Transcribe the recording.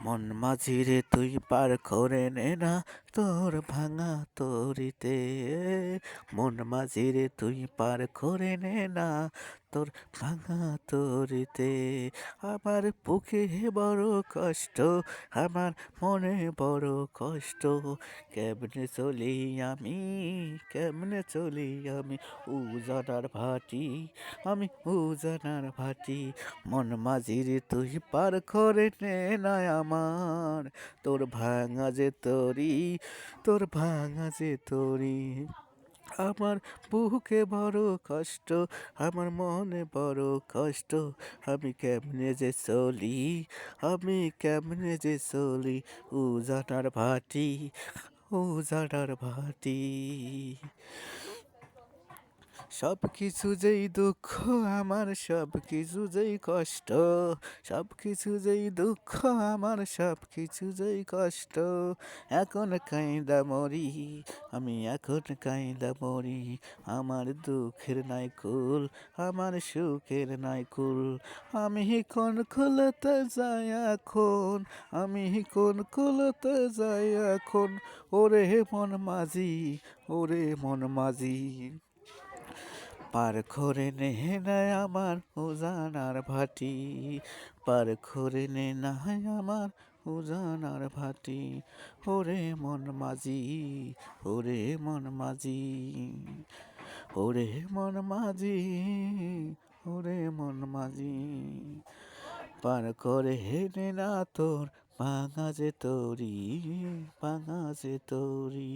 মন মাঝিরে তুই পার করে নে না তোর ভাঙা তরিতে। মন মাঝিরে তুই পার করে নে না তোর ভাঙা তরিতে। আমার বুকে বড় কষ্ট, আমার মনে বড় কষ্ট। কেমনে চলি আমি, কেমনে চলি আমি উজানার ভাটি, আমি উজানার ভাটি। মন মাঝিরে তুই পার করে নে না আমার তোর ভাঙা যে তরি, তোর ভাঙা যে তরি। আমার বুকে বড় কষ্ট, আমার মনে বড় কষ্ট। আমি কেমনে যে চলি, আমি কেমনে যে চলি উজানার ভাটি, উজানার ভাটি। সব কিছু যেই দুঃখ আমার, সব কিছু যেই কষ্ট, সব কিছু যেই দুঃখ আমার, সব কিছু যেই কষ্ট। এখন কাইন্দা মরি, আমি এখন কাইন্দা মরি। আমার দুঃখের নাই কুল, আমার সুখের নাই কুল। আমি কোন কুলতে যাই এখন, আমি কোন কুলতে যাই এখন। ওরে মন মাঝি, ওরে মন মাঝি, পার করে নে না আমার উজানার ভাটি, পার করে নে না আমার উজানার ভাটি। ওরে মন মাঝি, ওরে মন মাঝি, ওরে মন মাঝি, ওরে মন মাঝি। পার করে নে না তোর ভাঙা যে তরি, ভাঙা যে তরি।